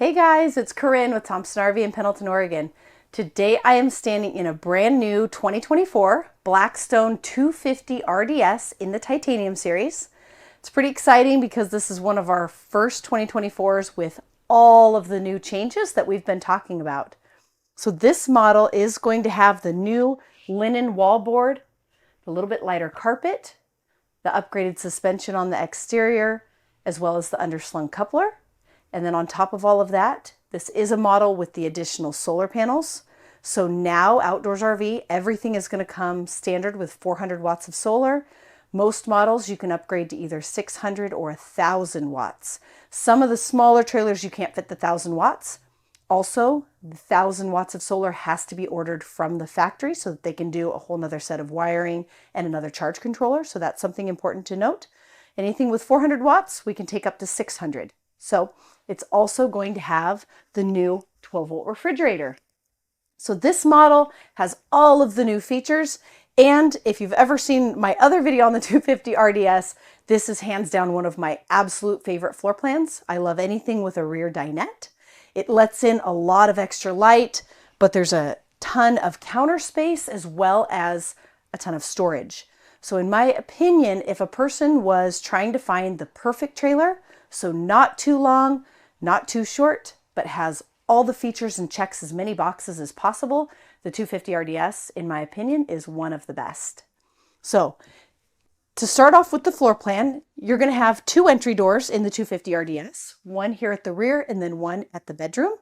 Hey guys, it's Corinne with Thompson RV in Pendleton, Oregon. Today I am standing in a brand new 2024 Blackstone 250 RDS in the titanium series. It's pretty exciting because this is one of our first 2024s with all of the new changes that we've been talking about. So this model is going to have the new linen wallboard, a little bit lighter carpet, the upgraded suspension on the exterior, as well as the underslung coupler. And then on top of all of that, this is a model with the additional solar panels. So now Outdoors RV, everything is going to come standard with 400 watts of solar. Most models you can upgrade to either 600 or 1,000 watts. Some of the smaller trailers you can't fit the 1,000 watts. Also, the 1,000 watts of solar has to be ordered from the factory so that they can do a whole nother set of wiring and another charge controller. So that's something important to note. Anything with 400 watts, we can take up to 600. So it's also going to have the new 12-volt refrigerator. So this model has all of the new features. And if you've ever seen my other video on the 250 RDS, this is hands down one of my absolute favorite floor plans. I love anything with a rear dinette. It lets in a lot of extra light, but there's a ton of counter space as well as a ton of storage. So in my opinion, if a person was trying to find the perfect trailer, so not too long, not too short, but has all the features and checks as many boxes as possible, the 250 RDS, in my opinion, is one of the best. So to start off with the floor plan, you're going to have two entry doors in the 250 RDS, one here at the rear and then one at the bedroom.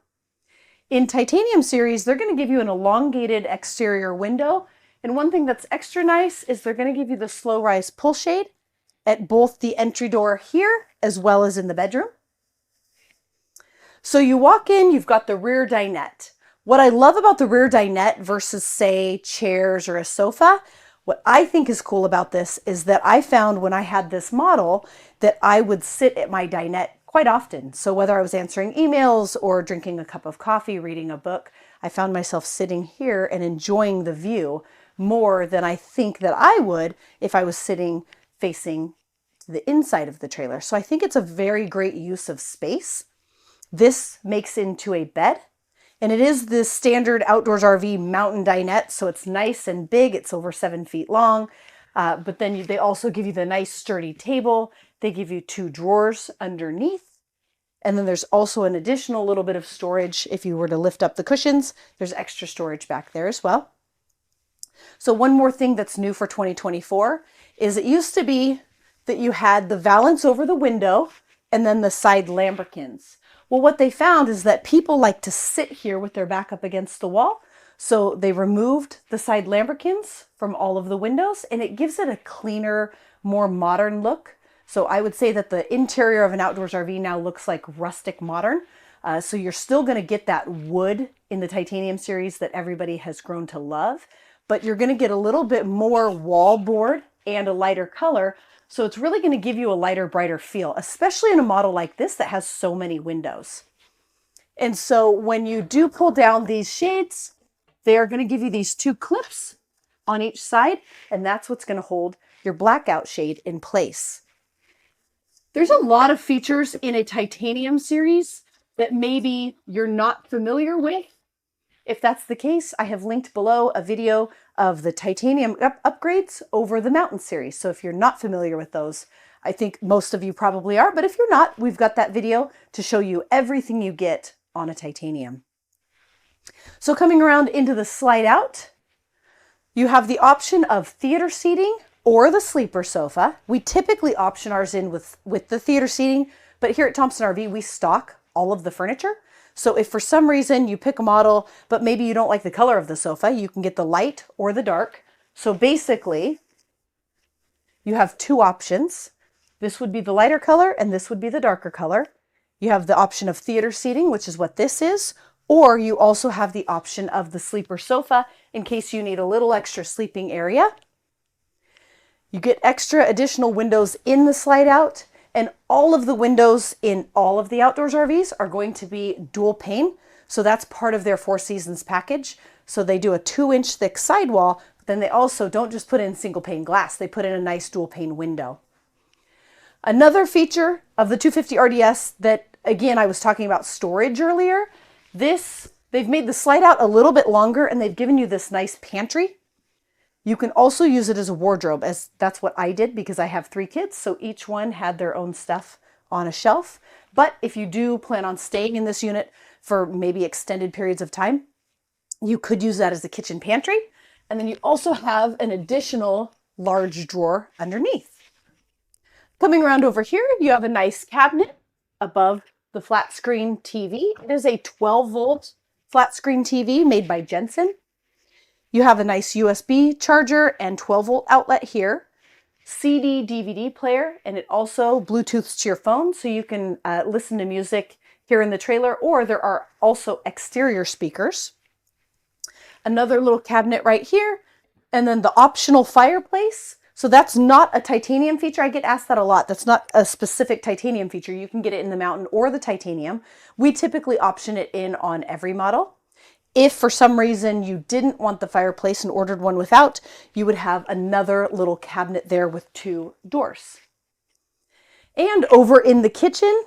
In titanium series, they're going to give you an elongated exterior window. And one thing that's extra nice is they're going to give you the slow rise pull shade at both the entry door here as well as in the bedroom. So you walk in, you've got the rear dinette. What I love about the rear dinette versus, say, chairs or a sofa, what I think is cool about this is that I found when I had this model that I would sit at my dinette quite often. So whether I was answering emails or drinking a cup of coffee, reading a book, I found myself sitting here and enjoying the view more than I think that I would if I was sitting facing the inside of the trailer. So I think it's a very great use of space. This makes into a bed, and it is the standard Outdoors RV mountain dinette, so it's nice and big. It's over 7 feet long, but then they also give you the nice sturdy table. They give you two drawers underneath, and then there's also an additional little bit of storage. If you were to lift up the cushions, there's extra storage back there as well. So one more thing that's new for 2024 is it used to be that you had the valance over the window and then the side lambrequins. Well, what they found is that people like to sit here with their back up against the wall. So they removed the side lambrequins from all of the windows and it gives it a cleaner, more modern look. So I would say that the interior of an Outdoors RV now looks like rustic modern. So you're still going to get that wood in the titanium series that everybody has grown to love, but you're going to get a little bit more wallboard and a lighter color. So it's really going to give you a lighter, brighter feel, especially in a model like this that has so many windows. And so when you do pull down these shades, they are going to give you these two clips on each side, and that's what's going to hold your blackout shade in place. There's a lot of features in a titanium series that maybe you're not familiar with. If that's the case, I have linked below a video of the titanium upgrades over the mountain series. So if you're not familiar with those, I think most of you probably are, but if you're not, we've got that video to show you everything you get on a titanium. So coming around into the slide out, you have the option of theater seating or the sleeper sofa. We typically option ours in with the theater seating, but here at Thompson RV, we stock all of the furniture. So if for some reason you pick a model, but maybe you don't like the color of the sofa, you can get the light or the dark. So basically, you have two options. This would be the lighter color and this would be the darker color. You have the option of theater seating, which is what this is, or you also have the option of the sleeper sofa in case you need a little extra sleeping area. You get extra additional windows in the slide out. And all of the windows in all of the Outdoors RVs are going to be dual pane. So that's part of their Four Seasons package. So they do a 2-inch thick sidewall, but then they also don't just put in single pane glass. They put in a nice dual pane window. Another feature of the 250 RDS that again, I was talking about storage earlier. They've made the slide out a little bit longer and they've given you this nice pantry. You can also use it as a wardrobe, as that's what I did because I have 3 kids. So each one had their own stuff on a shelf. But if you do plan on staying in this unit for maybe extended periods of time, you could use that as a kitchen pantry. And then you also have an additional large drawer underneath. Coming around over here, you have a nice cabinet above the flat screen TV. It is a 12-volt flat screen TV made by Jensen. You have a nice USB charger and 12-volt outlet here. CD DVD player, and it also Bluetooths to your phone so you can listen to music here in the trailer, or there are also exterior speakers. Another little cabinet right here, and then the optional fireplace. So that's not a titanium feature. I get asked that a lot. That's not a specific titanium feature. You can get it in the mountain or the titanium. We typically option it in on every model. If for some reason you didn't want the fireplace and ordered one without, you would have another little cabinet there with 2 doors. And over in the kitchen,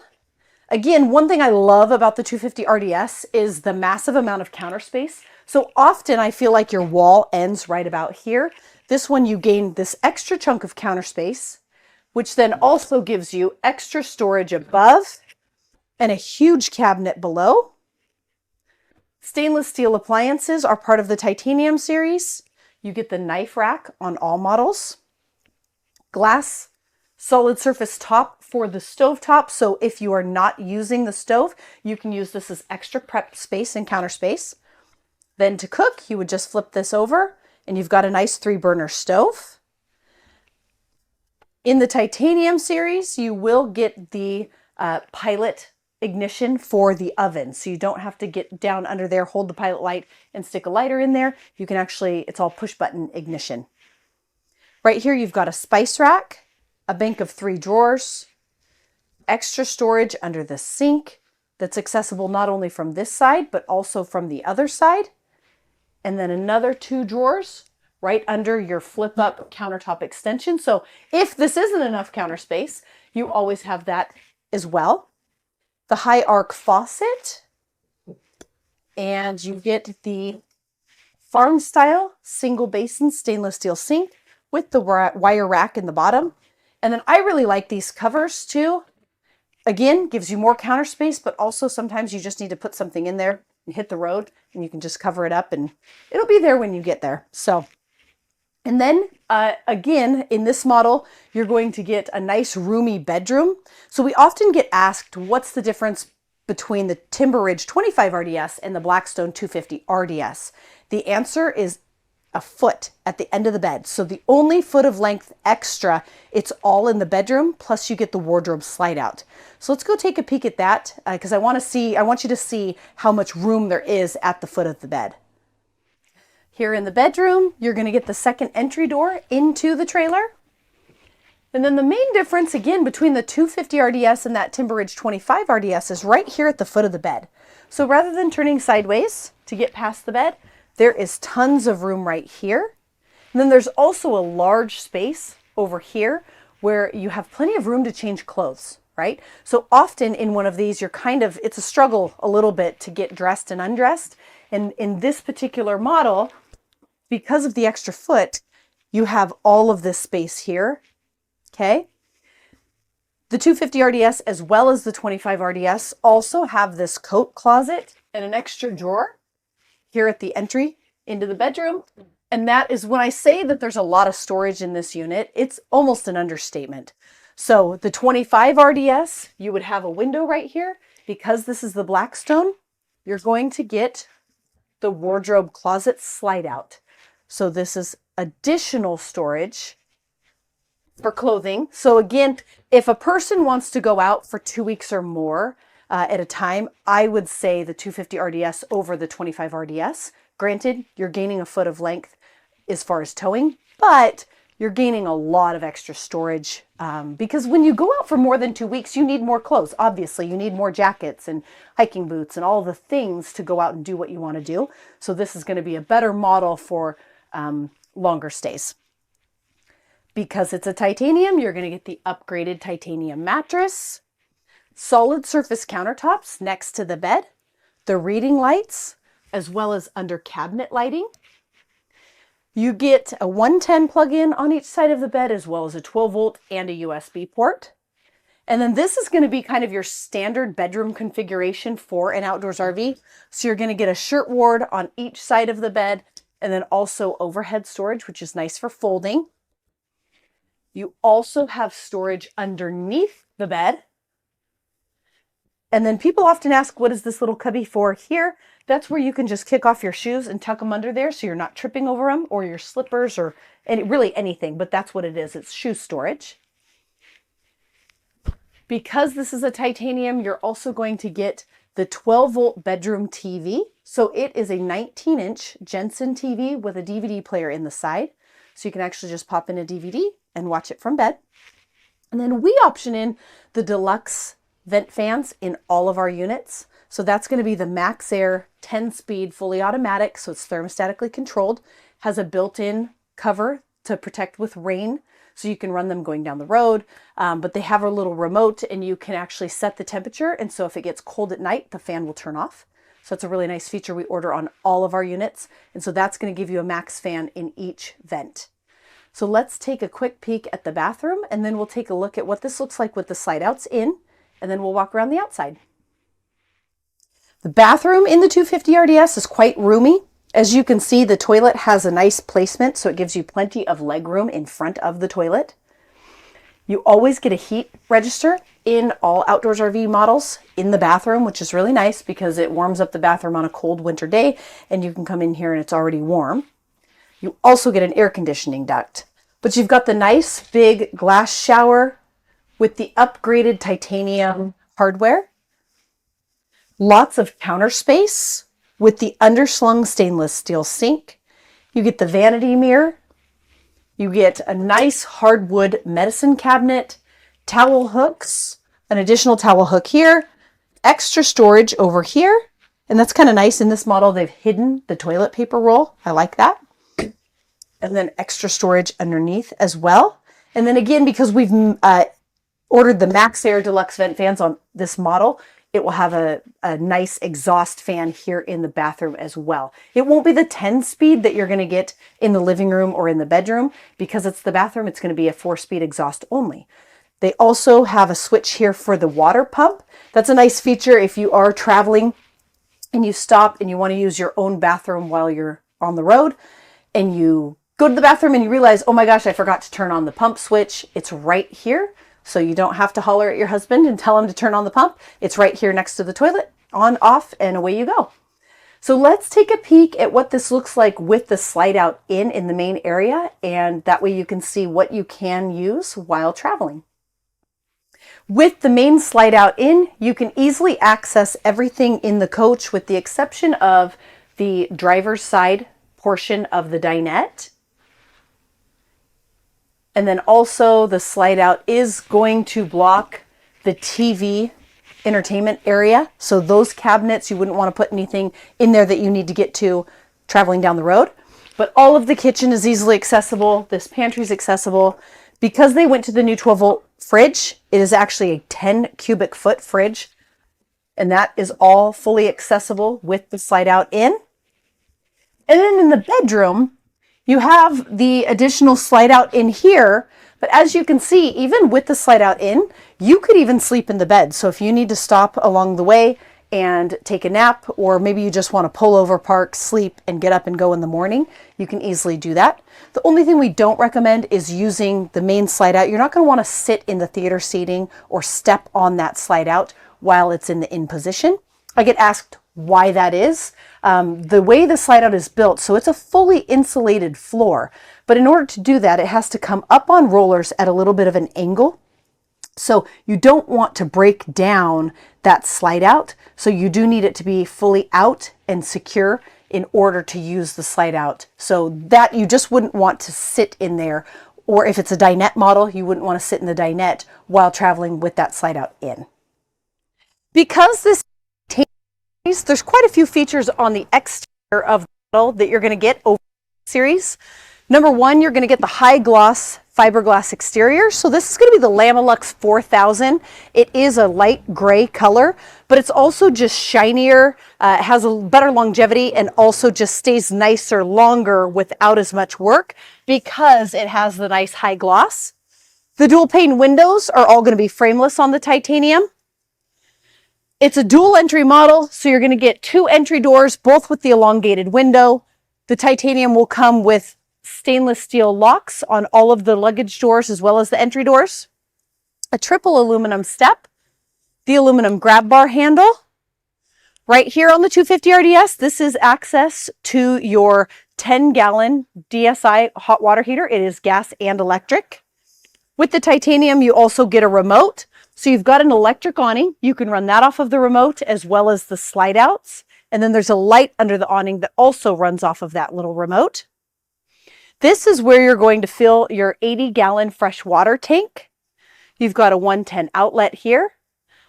again, one thing I love about the 250 RDS is the massive amount of counter space. So often I feel like your wall ends right about here. This one, you gain this extra chunk of counter space, which then also gives you extra storage above and a huge cabinet below. Stainless steel appliances are part of the titanium series. You get the knife rack on all models. Glass solid surface top for the stove top. So if you are not using the stove, you can use this as extra prep space and counter space. Then to cook, you would just flip this over and you've got a nice 3-burner stove. In the titanium series, you will get the pilot ignition for the oven. So you don't have to get down under there, hold the pilot light and stick a lighter in there. You can actually, it's all push button ignition. Right here, you've got a spice rack, a bank of 3 drawers, extra storage under the sink that's accessible not only from this side, but also from the other side. And then another 2 drawers right under your flip up countertop extension. So if this isn't enough counter space, you always have that as well. The high arc faucet, and you get the farm style single basin stainless steel sink with the wire rack in the bottom. And then I really like these covers too. Again, gives you more counter space, but also sometimes you just need to put something in there and hit the road and you can just cover it up and it'll be there when you get there. So, and then again, in this model, you're going to get a nice roomy bedroom. So we often get asked, what's the difference between the Timber Ridge 25 RDS and the Blackstone 250 RDS? The answer is a foot at the end of the bed. So the only foot of length extra, it's all in the bedroom, plus you get the wardrobe slide out. So let's go take a peek at that because I want you to see how much room there is at the foot of the bed. Here in the bedroom, you're going to get the second entry door into the trailer. And then the main difference again between the 250 RDS and that Timber Ridge 25 RDS is right here at the foot of the bed. So rather than turning sideways to get past the bed, there is tons of room right here. And then there's also a large space over here where you have plenty of room to change clothes, right? So often in one of these, it's a struggle a little bit to get dressed and undressed. And in this particular model, because of the extra foot, you have all of this space here, okay? The 250 RDS as well as the 25 RDS also have this coat closet and an extra drawer here at the entry into the bedroom. And that is when I say that there's a lot of storage in this unit, it's almost an understatement. So the 25 RDS, you would have a window right here. Because this is the Blackstone, you're going to get the wardrobe closet slide out. So this is additional storage for clothing. So again, if a person wants to go out for 2 weeks or more at a time, I would say the 250 RDS over the 25 RDS. Granted, you're gaining a foot of length as far as towing, but you're gaining a lot of extra storage because when you go out for more than 2 weeks, you need more clothes. Obviously, you need more jackets and hiking boots and all the things to go out and do what you want to do. So this is going to be a better model for longer stays. Because it's a titanium, you're going to get the upgraded titanium mattress. solid surface countertops next to the bed, the reading lights, as well as under cabinet lighting. You get a 110 plug-in on each side of the bed, as well as a 12 volt and a USB port. And then this is going to be kind of your standard bedroom configuration for an outdoors RV. So you're going to get a shirt ward on each side of the bed, and then also overhead storage, which is nice for folding. You also have storage underneath the bed. And then people often ask, what is this little cubby for here? That's where you can just kick off your shoes and tuck them under there so you're not tripping over them, or your slippers, or really anything, but that's what it is. It's shoe storage. Because this is a titanium, you're also going to get the 12 volt bedroom TV. So it is a 19-inch Jensen TV with a DVD player in the side. So you can actually just pop in a DVD and watch it from bed. And then we option in the deluxe vent fans in all of our units. So that's going to be the Max Air 10-speed fully automatic. So it's thermostatically controlled, has a built-in cover to protect with rain. So you can run them going down the road, but they have a little remote and you can actually set the temperature. And so if it gets cold at night, the fan will turn off. So it's a really nice feature we order on all of our units. And so that's going to give you a max fan in each vent. So let's take a quick peek at the bathroom, and then we'll take a look at what this looks like with the slide outs in, and then we'll walk around the outside. The bathroom in the 250 RDS is quite roomy. As you can see, the toilet has a nice placement, so it gives you plenty of leg room in front of the toilet. You always get a heat register in all outdoors RV models in the bathroom, which is really nice because it warms up the bathroom on a cold winter day, and you can come in here and it's already warm. You also get an air conditioning duct, but you've got the nice big glass shower with the upgraded titanium hardware. Lots of counter space with the underslung stainless steel sink. You get the vanity mirror. You get a nice hardwood medicine cabinet, towel hooks, an additional towel hook here, extra storage over here. And that's kind of nice. In this model, they've hidden the toilet paper roll. I like that. And then extra storage underneath as well. And then again, because we've ordered the Max Air Deluxe vent fans on this model, it will have a nice exhaust fan here in the bathroom as well. It won't be the 10-speed that you're going to get in the living room or in the bedroom. Because it's the bathroom, it's going to be a 4-speed exhaust only. They also have a switch here for the water pump. That's a nice feature if you are traveling and you stop and you want to use your own bathroom while you're on the road, and you go to the bathroom and you realize, oh my gosh, I forgot to turn on the pump switch. It's right here. So you don't have to holler at your husband and tell him to turn on the pump. It's right here next to the toilet, on, off, and away you go. So let's take a peek at what this looks like with the slide out in the main area. And that way you can see what you can use while traveling. With the main slide out in, you can easily access everything in the coach with the exception of the driver's side portion of the dinette. And then also the slide out is going to block the TV entertainment area. So those cabinets, you wouldn't want to put anything in there that you need to get to traveling down the road. But all of the kitchen is easily accessible. This pantry is accessible. Because they went to the new 12 volt fridge, it is actually a 10 cubic foot fridge. And that is all fully accessible with the slide out in. And then in the bedroom, you have the additional slide out in here, but as you can see, even with the slide out in, you could even sleep in the bed. So if you need to stop along the way and take a nap, or maybe you just want to pull over, park, sleep, and get up and go in the morning, you can easily do that. The only thing we don't recommend is using the main slide out. You're not going to want to sit in the theater seating or step on that slide out while it's in the in position. I get asked why that is. The way the slide out is built, so it's a fully insulated floor, but in order to do that, it has to come up on rollers at a little bit of an angle. So you don't want to break down that slide out. So you do need it to be fully out and secure in order to use the slide out. So that you just wouldn't want to sit in there, or if it's a dinette model, you wouldn't want to sit in the dinette while traveling with that slide out in. Because this there's quite a few features on the exterior of the model that you're going to get over the series. Number one, you're going to get the high gloss fiberglass exterior. So this is going to be the Lamelux 4000. It is a light gray color, but it's also just shinier, it has a better longevity, and also just stays nicer longer without as much work because it has the nice high gloss. The dual pane windows are all going to be frameless on the titanium. It's a dual entry model, so you're going to get 2 entry doors, both with the elongated window. The titanium will come with stainless steel locks on all of the luggage doors as well as the entry doors. A triple aluminum step, the aluminum grab bar handle. Right here on the 250 RDS, this is access to your 10-gallon DSI hot water heater. It is gas and electric. With the titanium, you also get a remote. So you've got an electric awning. You can run that off of the remote as well as the slide outs. And then there's a light under the awning that also runs off of that little remote. This is where you're going to fill your 80-gallon fresh water tank. You've got a 110 outlet here.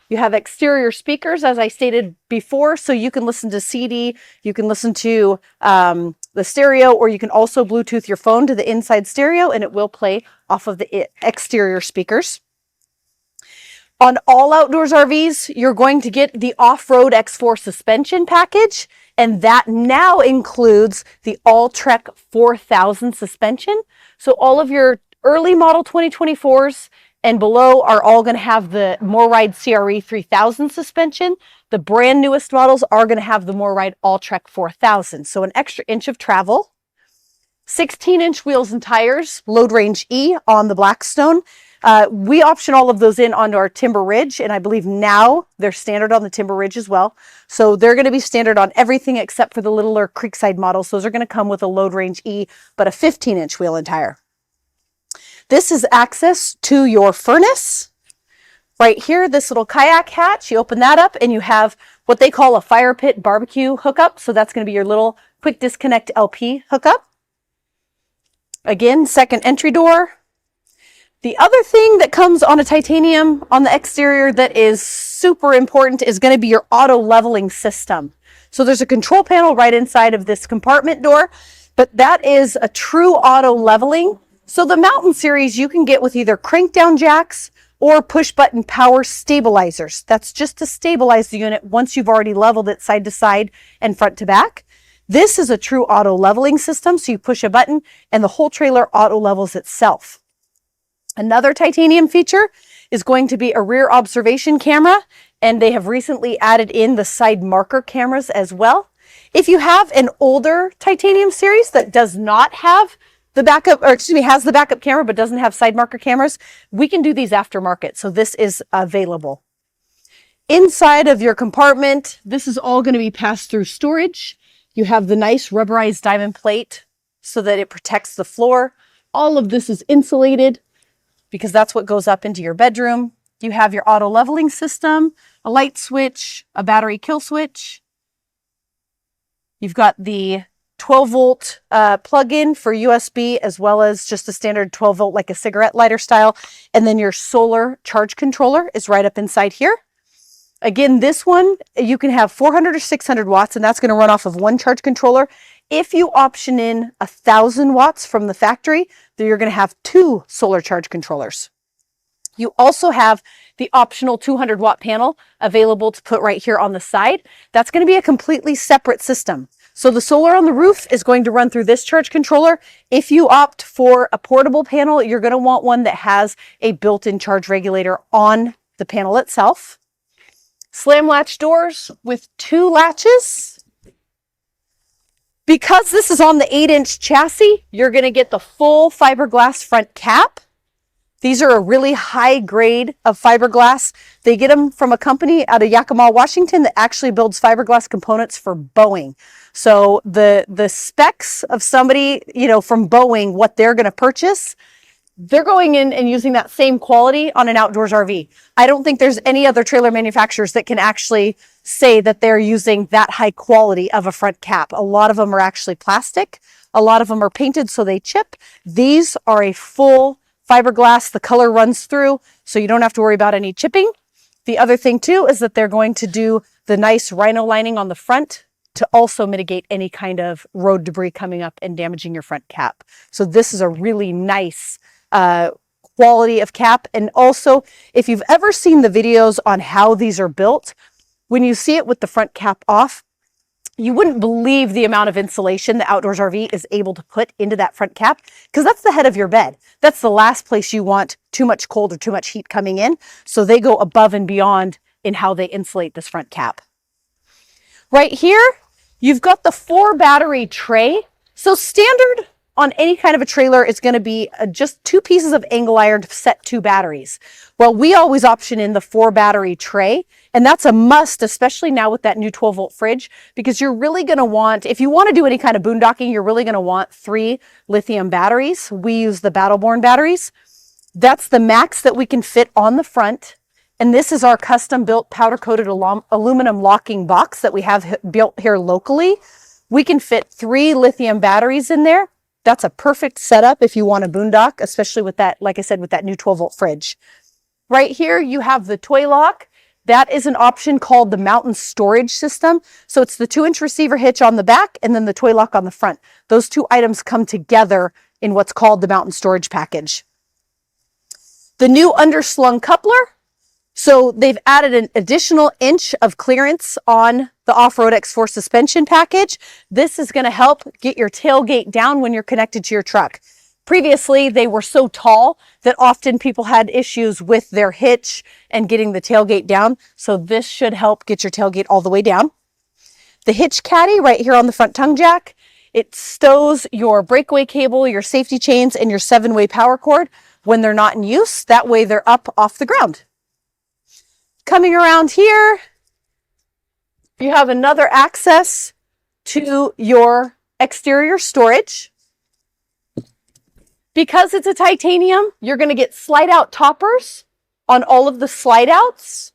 You have exterior speakers, as I stated before, so you can listen to CD, you can listen to the stereo, or you can also Bluetooth your phone to the inside stereo, and it will play off of the exterior speakers. On all Outdoors RVs, you're going to get the off-road X4 suspension package, and that now includes the All-Trek 4000 suspension. So all of your early model 2024s and below are all going to have the MoreRide CRE 3000 suspension. The brand newest models are going to have the MoreRide All-Trek 4000. So an extra inch of travel. 16-inch wheels and tires, load range E on the Blackstone. We option all of those in onto our Timber Ridge, and I believe now they're standard on the Timber Ridge as well. So they're going to be standard on everything except for the littler Creekside models. Those are going to come with a load range E, but a 15-inch wheel and tire. This is access to your furnace. Right here, this little kayak hatch, you open that up and you have what they call a fire pit barbecue hookup. So that's going to be your little quick disconnect LP hookup. Again, second entry door. The other thing that comes on a titanium on the exterior that is super important is going to be your auto leveling system. So there's a control panel right inside of this compartment door, but that is a true auto leveling. So the Mountain Series you can get with either crank down jacks or push button power stabilizers. That's just to stabilize the unit once you've already leveled it side to side and front to back. This is a true auto leveling system, so you push a button and the whole trailer auto levels itself. Another titanium feature is going to be a rear observation camera, and they have recently added in the side marker cameras as well. If you have an older titanium series that does not have the backup, or excuse me, has the backup camera but doesn't have side marker cameras, we can do these aftermarket, so this is available. Inside of your compartment, this is all going to be pass-through storage. You have the nice rubberized diamond plate so that it protects the floor. All of this is insulated because that's what goes up into your bedroom. You have your auto leveling system, a light switch, a battery kill switch. You've got the 12-volt plug-in for USB, as well as just a standard 12-volt like a cigarette lighter style. And then your solar charge controller is right up inside here. Again, this one, you can have 400 or 600 watts, and that's going to run off of one charge controller. If you option in 1,000 watts from the factory, then you're going to have 2 solar charge controllers. You also have the optional 200-watt panel available to put right here on the side. That's going to be a completely separate system. So the solar on the roof is going to run through this charge controller. If you opt for a portable panel, you're going to want one that has a built-in charge regulator on the panel itself. Slam latch doors with 2 latches. Because this is on the 8-inch chassis, you're going to get the full fiberglass front cap. These are a really high grade of fiberglass. They get them from a company out of Yakima, Washington that actually builds fiberglass components for Boeing. So the specs of somebody, from Boeing, what they're going to purchase, they're going in and using that same quality on an outdoors RV. I don't think there's any other trailer manufacturers that can actually say that they're using that high quality of a front cap. A lot of them are actually plastic. A lot of them are painted so they chip. These are a full fiberglass. The color runs through, so you don't have to worry about any chipping. The other thing too is that they're going to do the nice rhino lining on the front to also mitigate any kind of road debris coming up and damaging your front cap. So this is a really nice quality of cap. And also, if you've ever seen the videos on how these are built, when you see it with the front cap off, you wouldn't believe the amount of insulation the Outdoors RV is able to put into that front cap, because that's the head of your bed. That's the last place you want too much cold or too much heat coming in. So they go above and beyond in how they insulate this front cap. Right here, you've got the 4 battery tray. So standard on any kind of a trailer is going to be just 2 pieces of angle iron to set 2 batteries. Well, we always option in the 4 battery tray, and that's a must, especially now with that new 12-volt fridge, because you're really going to want, if you want to do any kind of boondocking, you're really going to want 3 lithium batteries. We use the Battleborn batteries. That's the max that we can fit on the front. And this is our custom built powder coated aluminum locking box that we have built here locally. We can fit 3 lithium batteries in there. That's a perfect setup if you want a boondock, especially with that, like I said, with that new 12-volt fridge. Right here, you have the toy lock. That is an option called the mountain storage system. So it's the 2-inch receiver hitch on the back and then the toy lock on the front. Those 2 items come together in what's called the mountain storage package. The new underslung coupler. So they've added an additional inch of clearance on the Off-Road X4 suspension package. This is going to help get your tailgate down when you're connected to your truck. Previously, they were so tall that often people had issues with their hitch and getting the tailgate down. So this should help get your tailgate all the way down. The hitch caddy right here on the front tongue jack. It stows your breakaway cable, your safety chains, and your 7-way power cord when they're not in use. That way they're up off the ground. Coming around here, you have another access to your exterior storage. Because it's a titanium, you're going to get slide out toppers on all of the slide outs.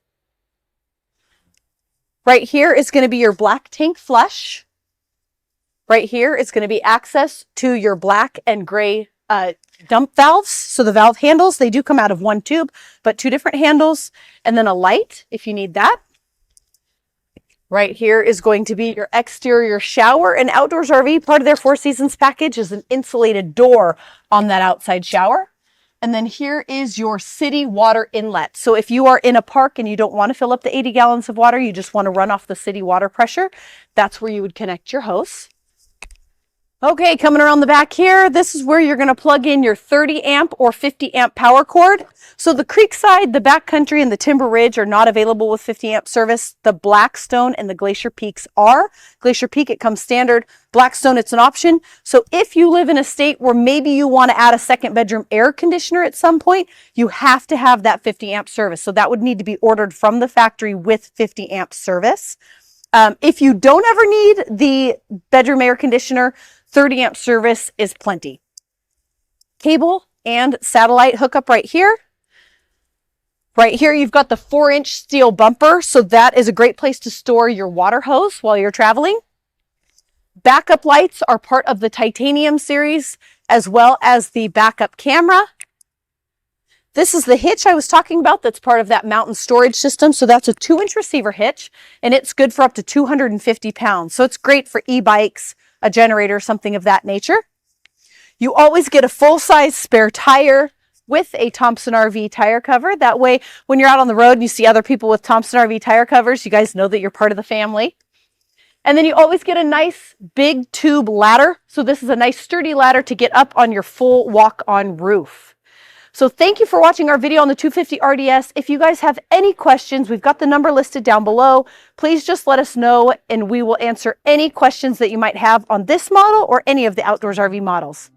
Right here is going to be your black tank flush. Right here is going to be access to your black and gray dump valves. So the valve handles, they do come out of 1 tube, but 2 different handles, and then a light if you need that. Right here is going to be your exterior shower. And Outdoors RV, part of their 4 seasons package is an insulated door on that outside shower. And then here is your city water inlet. So if you are in a park and you don't want to fill up the 80 gallons of water, you just want to run off the city water pressure, that's where you would connect your hose. Okay, coming around the back here, this is where you're going to plug in your 30 amp or 50 amp power cord. So the Creekside, the Backcountry, and the Timber Ridge are not available with 50 amp service. The Blackstone and the Glacier Peaks are. Glacier Peak, it comes standard. Blackstone, it's an option. So if you live in a state where maybe you want to add a 2nd bedroom air conditioner at some point, you have to have that 50 amp service. So that would need to be ordered from the factory with 50 amp service. If you don't ever need the bedroom air conditioner, 30 amp service is plenty. Cable and satellite hookup right here. Right here, you've got the 4-inch steel bumper. So that is a great place to store your water hose while you're traveling. Backup lights are part of the titanium series, as well as the backup camera. This is the hitch I was talking about that's part of that mountain storage system. So that's a 2-inch receiver hitch, and it's good for up to 250 pounds. So it's great for e-bikes, a generator, something of that nature. You always get a full-size spare tire with a Thompson RV tire cover. That way, when you're out on the road and you see other people with Thompson RV tire covers, you guys know that you're part of the family. And then you always get a nice big tube ladder. So this is a nice sturdy ladder to get up on your full walk-on roof. So thank you for watching our video on the 250 RDS. If you guys have any questions, we've got the number listed down below. Please just let us know and we will answer any questions that you might have on this model or any of the Outdoors RV models.